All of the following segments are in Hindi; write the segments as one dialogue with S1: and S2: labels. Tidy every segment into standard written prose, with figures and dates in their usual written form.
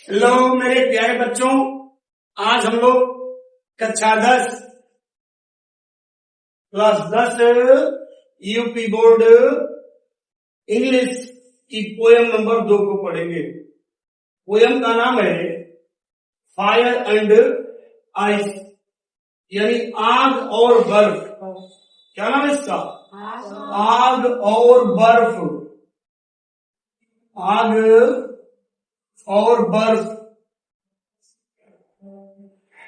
S1: हेलो मेरे प्यारे बच्चों, आज हम लोग कक्षा 10 क्लास 10 यूपी बोर्ड इंग्लिश की पोयम नंबर 2 को पढ़ेंगे। पोयम का नाम है फायर एंड आइस, यानी आग और बर्फ। क्या नाम है इसका? आग और बर्फ। आग और बर्फ।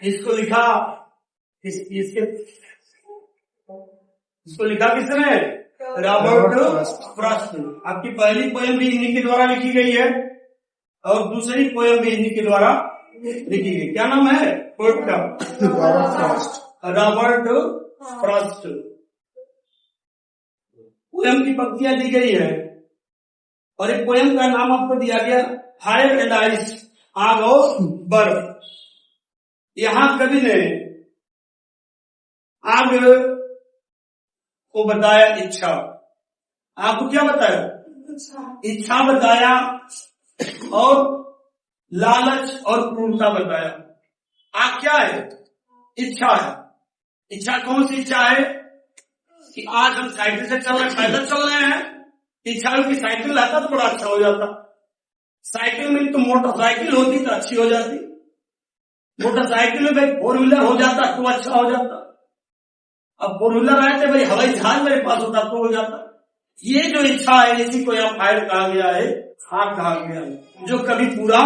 S1: इसको लिखा किसने? Robert Frost. आपकी पहली पोयम भी इन्हीं के द्वारा लिखी गई है और दूसरी पोयम भी इन्हीं के द्वारा लिखी गई। क्या नाम है पोएट का? Robert Frost. पोयम की पंक्तियां दी गई है और एक पोयम का नाम आपको दिया गया फायर एंड आइस, आग और बर्फ। यहां कवि ने आग को बताया इच्छा। आपको क्या बताया? इच्छा बताया और लालच और क्रूरता बताया। आग क्या है? इच्छा है। इच्छा कौन सी इच्छा है? कि आज हम साइकिल से चल रहे, पैदल चल रहे हैं, इच्छा है कि साइकिल रहता तो बड़ा अच्छा हो जाता। साइकिल में तो मोटरसाइकिल होती तो अच्छी हो जाती। मोटरसाइकिल में भाई 4 व्हीलर हो जाता तो अच्छा हो जाता। अब 4 व्हीलर आए थे भाई हवाई जहाज मेरे पास होता तो हो जाता। ये जो इच्छा है इसी को यहाँ फायर कहा गया है, आग कहा गया है, जो कभी पूरा,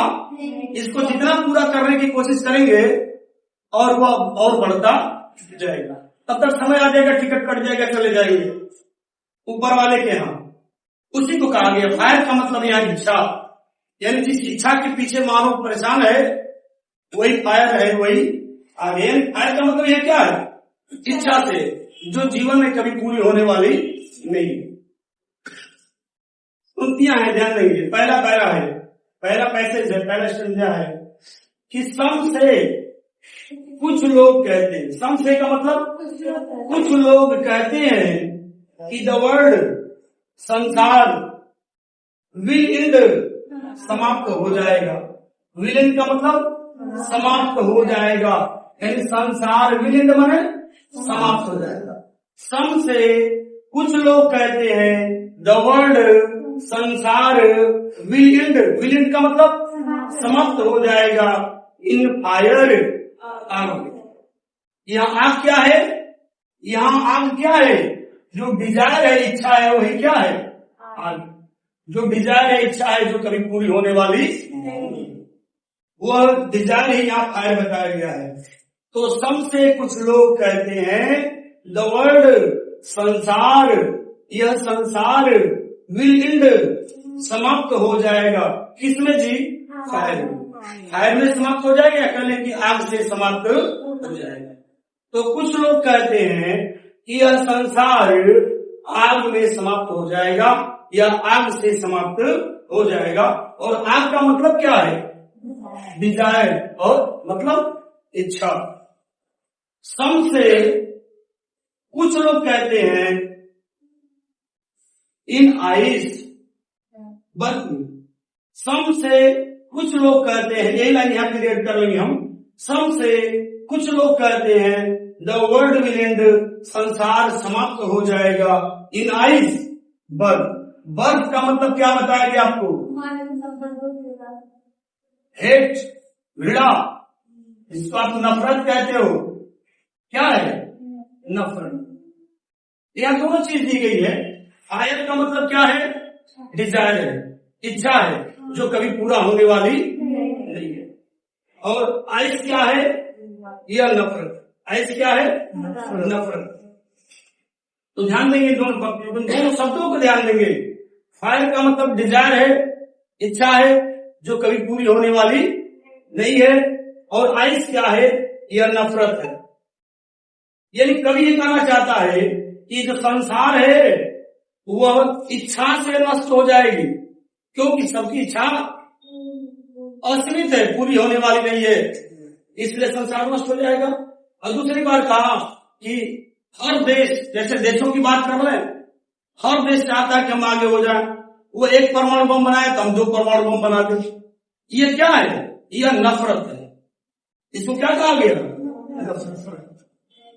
S1: इसको जितना पूरा करने की कोशिश करेंगे और वो और बढ़ता जाएगा। तब तक समय आ जाएगा, टिकट कट जाएगा, चले जाएंगे ऊपर वाले के यहाँ। उसी को कहा गया फायर का मतलब यहाँ इच्छा, यानी जिस इच्छा के पीछे मानव परेशान है वही फायर है, वही आगे। फायर का मतलब यह क्या है? इच्छा से, जो जीवन में कभी पूरी होने वाली नहीं। पंक्तियां हैं, ध्यान देंगे। पहला पैरा है, पहला पैसेज है, पहला स्टैंजा है कि सम से कुछ लोग कहते हैं। सम से का मतलब कुछ लोग कहते हैं कि द वर्ल्ड, संसार, विल एंड, समाप्त हो जाएगा। विल एंड का मतलब समाप्त हो जाएगा, यानी संसार विल एंड माने समाप्त हो जाएगा। सम से कुछ लोग कहते हैं द वर्ल्ड, संसार, विल एंड, विल एंड का मतलब समाप्त हो जाएगा इन फायर, आग। यहाँ आग क्या है? यहाँ आग क्या है? जो डिजायर है, इच्छा है, वही क्या है? आग। जो डिजायर है, इच्छा है, जो कभी पूरी होने वाली वो डिजायर ही यहाँ फायर बताया गया है। तो सम से कुछ लोग कहते हैं द वर्ल्ड, संसार, यह संसार, विल एंड, समाप्त हो जाएगा। किसमें जी? फायर में। फायर में समाप्त हो जाएगा, कहने की आग से समाप्त हो जाएगा। तो कुछ लोग कहते हैं कि यह संसार आग में समाप्त हो जाएगा, या आग से समाप्त हो जाएगा। और आग का मतलब क्या है? डिजायर, और मतलब इच्छा। सम से कुछ लोग कहते हैं इन आइस, बर्फ में। सम से कुछ लोग कहते हैं, यही लाइन यहाँ पे रेड कर लेंगे हम। सम से कुछ लोग कहते हैं द वर्ल्ड विल एंड, संसार समाप्त हो जाएगा इन आइस, बर्फ। बर्फ का मतलब क्या बताया गया आपको? हेट, घृणा, इसको आप नफरत कहते हो। क्या है? नफरत। यह दोनों चीज दी गई है। फायर का मतलब क्या है? डिजायर है, इच्छा है, जो कभी पूरा होने वाली नहीं है। और आइस क्या है? यह नफरत। आइस क्या है? नफरत। तो ध्यान देंगे दोनों शब्दों को ध्यान देंगे। फायर का मतलब डिजायर है, इच्छा है, जो कभी पूरी होने वाली नहीं है। और आइस क्या है? यह नफरत है। यानी कवि ये कहना चाहता है कि जो संसार है वह इच्छा से नष्ट हो जाएगी, क्योंकि सबकी इच्छा असीमित है, पूरी होने वाली नहीं है, इसलिए संसार नष्ट हो जाएगा। और दूसरी बार कहा कि हर देश, जैसे देशों की बात कर रहे हैं, हर देश चाहता है कि हम आगे हो जाए। वो एक परमाणु बम बनाए तो हम 2 परमाणु बम बना दें। ये क्या है? यह नफरत है। इसको क्या कहा गया?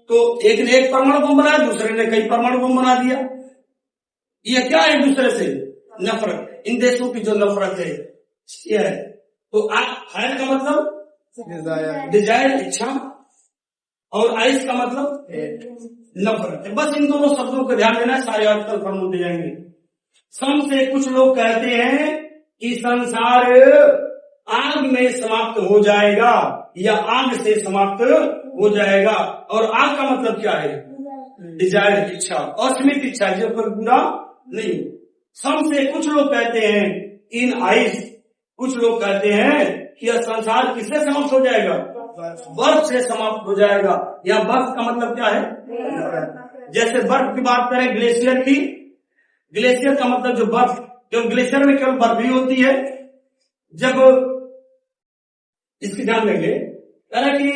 S1: तो एक ने एक परमाणु बम बनाया, दूसरे ने कई परमाणु बम बना दिया। यह क्या है? एक दूसरे से नफरत। इन देशों की जो नफरत है यह है। तो फायर का मतलब डिजायर, इच्छा, और आइस का मतलब नफरत है। बस इन दोनों शब्दों को ध्यान देना है, सारे अर्थ कन्फर्म होते जाएंगे। सम से कुछ लोग कहते हैं कि संसार आग में समाप्त हो जाएगा या आग से समाप्त हो जाएगा। और आग का मतलब क्या है? डिजायर, इच्छा, असीमित इच्छा, जो पर पूरा नहीं। सम से कुछ लोग कहते हैं इन आइस, कुछ लोग कहते हैं कि यह संसार किससे समाप्त हो जाएगा? बर्फ से समाप्त हो जाएगा। या बर्फ का मतलब क्या है? जैसे बर्फ की बात करें ग्लेशियर की, ग्लेशियर का मतलब जो बर्फ, जो ग्लेशियर में केवल बर्फ ही होती है। जब इसकी ध्यान देंगे कि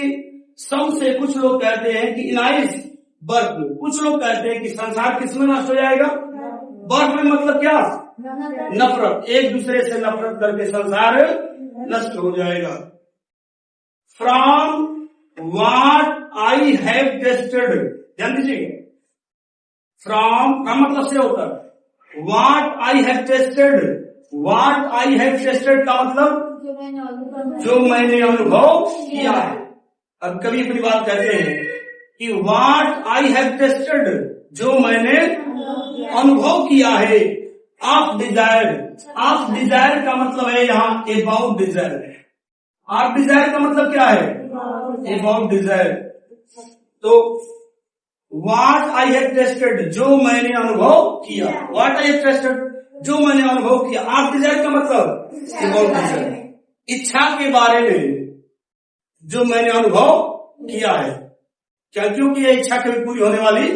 S1: सम से कुछ लोग कहते हैं कि इन आइस, बर्फ में, कुछ लोग कहते हैं कि संसार किसमें नष्ट हो जाएगा? बर्फ में। मतलब क्या? नफरत, एक दूसरे से नफरत करके संसार नष्ट हो जाएगा। From what I have tested, ध्यान दीजिएगा, फ्रॉम का मतलब से होता है what I have tested. What I have tested का मतलब जो मैंने अनुभव किया है। अब कभी अपनी बात कहते हैं कि व्हाट आई हैव टेस्टेड, जो मैंने अनुभव किया है। ऑफ डिजायर, ऑफ डिजायर का मतलब है यहाँ अबाउट डिजायर। ऑफ डिजायर का मतलब क्या है? About desire. तो व्हाट आई हैव टेस्टेड, जो मैंने अनुभव किया। व्हाट आई हैव टेस्टेड, जो मैंने अनुभव किया। ऑफ डिजायर का मतलब अबाउट डिजायर, इच्छा के बारे में जो मैंने अनुभव किया है। क्या? क्योंकि ये इच्छा कभी पूरी होने वाली,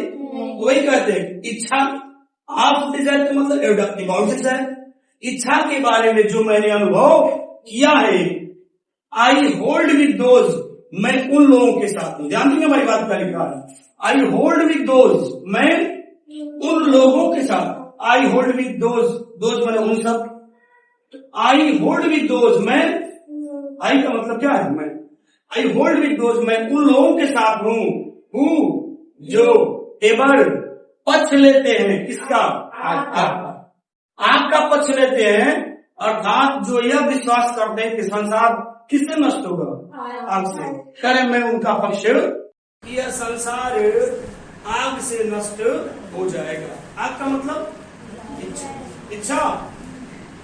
S1: वही कहते हैं इच्छा। ऑफ डिजायर का मतलब अबाउट डिजायर, इच्छा के बारे में जो मैंने अनुभव किया है। आई होल्ड विद दोज, मैं उन लोगों के साथ हूं। ध्यान देंगे हमारी बात का लिखा है आई होल्ड विद दोज, मैं उन लोगों के साथ। I hold with those, those मैंने उन सब। आई होल्ड विद दोज, मैं, आई का मतलब क्या है? मैं। आई होल्ड विद दोज, मैं उन लोगों के साथ हूं जो एवर पक्ष लेते हैं। किसका? आग का पक्ष लेते हैं, अर्थात जो यह विश्वास करते हैं कि संसार किससे नष्ट होगा? आग से। करें मैं उनका पक्ष, यह संसार आग से नष्ट हो जाएगा। आग का मतलब इच्छा।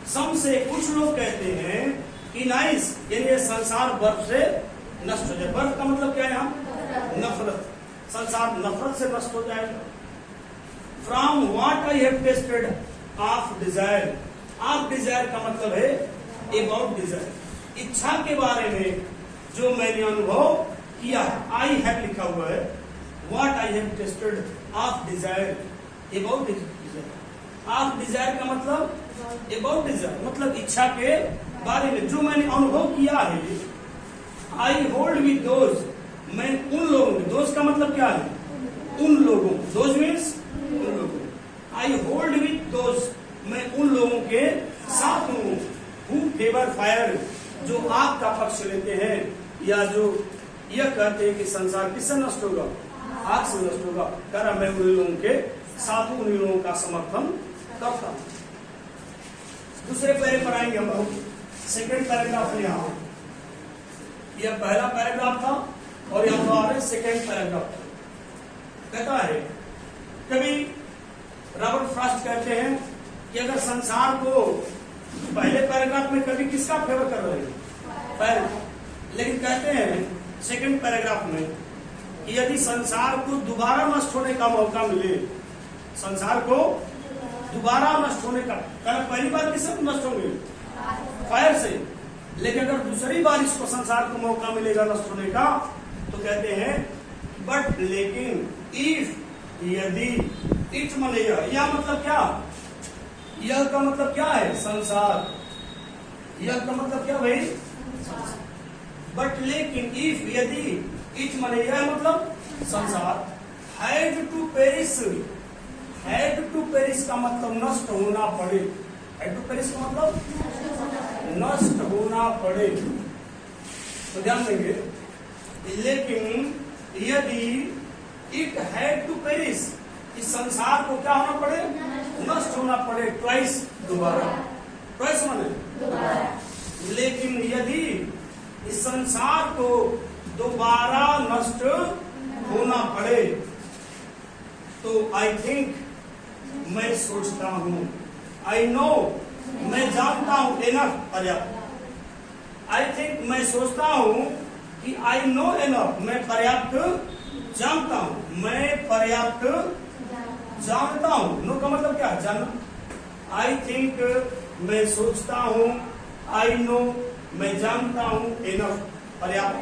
S1: सम से कुछ लोग कहते हैं कि नाइस, यानी संसार बर्फ से नष्ट हो जाए। बर्फ का मतलब क्या है यहाँ? नफरत। संसार नफरत से नष्ट हो जाएगा। From what I have tested of Dzire, of desire का मतलब है अबाउट डिजायर, इच्छा के बारे में जो मैंने अनुभव किया है। आई हैव लिखा हुआ है, what I have tested of desire, about desire. Of desire का मतलब अबाउट डिजायर, मतलब इच्छा के बारे में जो मैंने अनुभव किया है। आई होल्ड विद दोज, मैं उन लोगों, दोज का मतलब क्या है? उन लोगों, दोज मीन्स उन लोगों। आई होल्ड विद दोज, मैं उन लोगों के साथ हूं हु फेवर फायर, जो आग का पक्ष लेते हैं, या जो यह कहते हैं कि संसार किससे नष्ट होगा? आग से नष्ट होगा। कह रहा मैं उन लोगों के साथ हूं, उन लोगों का समर्थन करता हूं। दूसरे पैरे पर आएंगे हम लोग। सेकेंड पैराग्राफ है यहाँ, यह पहला पैराग्राफ था और यहाँ पर आ रहे सेकेंड पैराग्राफ। कहता है कभी रॉबर्ट फ्रॉस्ट कहते हैं कि अगर संसार को, पहले पैराग्राफ में कभी किसका फेवर कर रहे हैं? पहले। लेकिन कहते हैं सेकंड पैराग्राफ में कि यदि संसार को दोबारा नष्ट होने का मौका मिले, संसार को दोबारा नष्ट होने का, पहली बार किससे नष्ट होंगे? फायर से। लेकिन अगर दूसरी बार इसको संसार को मौका मिलेगा नष्ट होने का, तो कहते हैं बट, लेकिन, इफ, यदि, इट माने यह मतलब क्या? यह का मतलब क्या है? संसार। यह का मतलब क्या भाई? बट लेकिन, इफ, यदि, इट माने यह मतलब संसार, had to perish, had to perish का मतलब नष्ट होना पड़े। हैड टू पेरिस का मतलब नष्ट होना पड़े। तो ध्यान देंगे, लेकिन यदि इट हैड टू पेरिस, इस संसार को क्या होना पड़े, नष्ट होना पड़े, ट्वाइस, दोबारा, ट्वाइस माने दोबारा। लेकिन यदि इस संसार को दोबारा नष्ट होना पड़े, तो आई थिंक, मैं सोचता हूं, आई नो, मैं जानता हूं, एनफ, पर्याप्त, आई थिंक, मैं सोचता हूं कि आई नो एनफ, मैं पर्याप्त जानता हूं, मैं पर्याप्त जानता हूं। नो का मतलब क्या, जानना। आई थिंक, मैं सोचता हूं, आई नो, मैं जानता हूं, एनफ, पर्याप्त।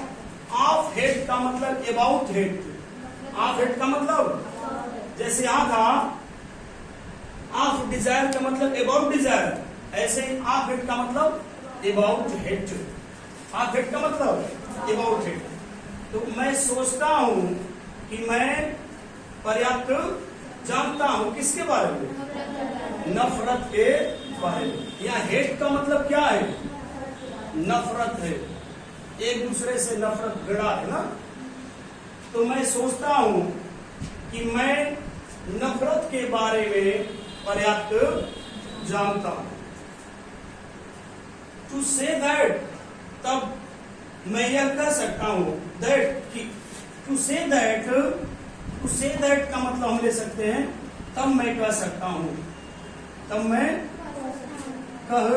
S1: ऑफ हेड का मतलब अबाउट हेड, ऑफ हेड का मतलब जैसे यहां था ऑफ डिजायर का मतलब अबाउट डिजायर, ऐसे ही ऑफ हेड का मतलब अबाउट हेड, ऑफ हेड का मतलब अबाउट हेड। तो मैं सोचता हूं कि मैं पर्याप्त जानता हूं, किसके बारे में, नफरत के बारे में। यहाँ हेट का मतलब क्या है, नफरत है, एक दूसरे से नफरत गड़ा है ना। तो मैं सोचता हूं कि मैं नफरत के बारे में पर्याप्त जानता हूं। टू से दैट, तब मैं यह कह सकता हूं, दैट की, टू से दैट का मतलब हम ले सकते हैं तब मैं कह सकता हूं, तब मैं कह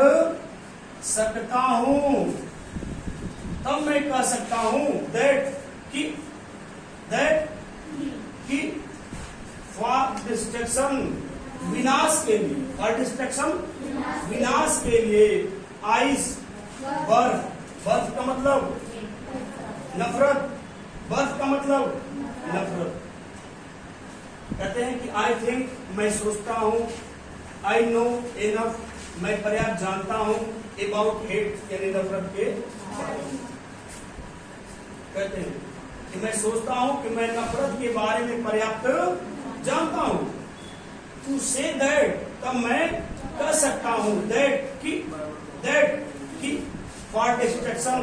S1: सकता हूं, तब मैं कह सकता हूं, दैट की फॉर डिस्ट्रक्शन, विनाश के लिए, फॉर डिस्ट्रक्शन, विनाश के लिए, आइस, बर्फ, बर्फ का मतलब नफरत, बर्फ का मतलब नफरत। कहते हैं कि आई थिंक, मैं सोचता हूं, आई नो एनफ, मैं पर्याप्त जानता हूं, अबाउट हेट यानी नफरत के बारे में। कहते हैं कि मैं सोचता हूं कि मैं नफरत के बारे में पर्याप्त जानता हूं। टू से दैट, तब मैं कह सकता हूं, दैट की फॉर डिस्ट्रक्शन,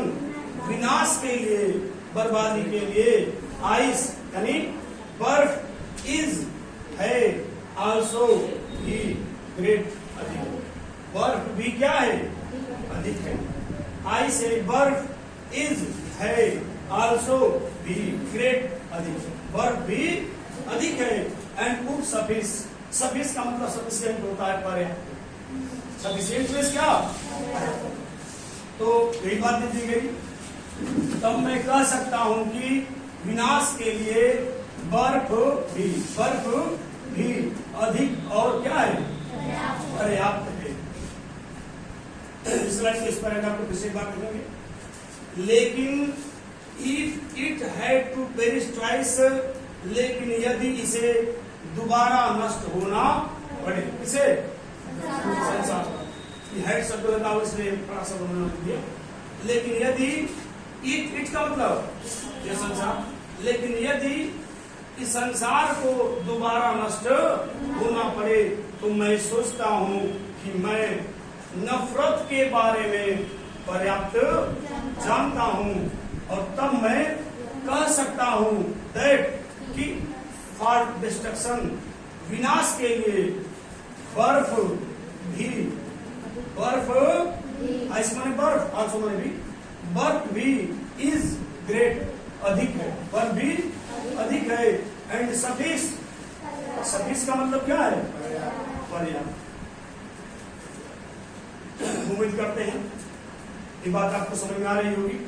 S1: विनाश के लिए, बर्बादी के लिए, आइस यानी बर्फ, इज है, आल्सो भी ग्रेट, अधिक, बर्फ भी क्या है, अधिक है। आइस है, बर्फ, इज है, आल्सो भी ग्रेट, अधिक, बर्फ भी अधिक है। एंड उड सफिस, सफिस का मतलब सफिशिएंट होता है, पर्याप्त, सफिशिएंट मींस क्या, तो यही बात दी गई। तब मैं कह सकता हूं कि विनाश के लिए बर्फ भी अधिक और क्या है, पर्याप्त है। इस पैराग्राफ को दूसरी बात करेंगे। लेकिन if it had to perish twice, लेकिन यदि इसे दोबारा नष्ट होना पड़े, इसे संसार, हेड शब्द लगा इसलिए बड़ा शब्द बना दिया। लेकिन यदि इट का मतलब ये संसार, लेकिन यदि इस संसार को दोबारा नष्ट होना पड़े, तो मैं सोचता हूं कि मैं नफरत के बारे में पर्याप्त जानता हूं, और तब मैं कह सकता हूं, दैट कि फॉर डिस्ट्रक्शन, विनाश के लिए, बर्फ भी, ऐसे माने बर्फ, आंसू माने भी, बर्फ भी, इज ग्रेट, अधिक है, बर्फ भी अधिक है। एंड सफिस का मतलब क्या है, पर्याप्त। उम्मीद करते हैं ये बात आपको समझ में आ रही होगी।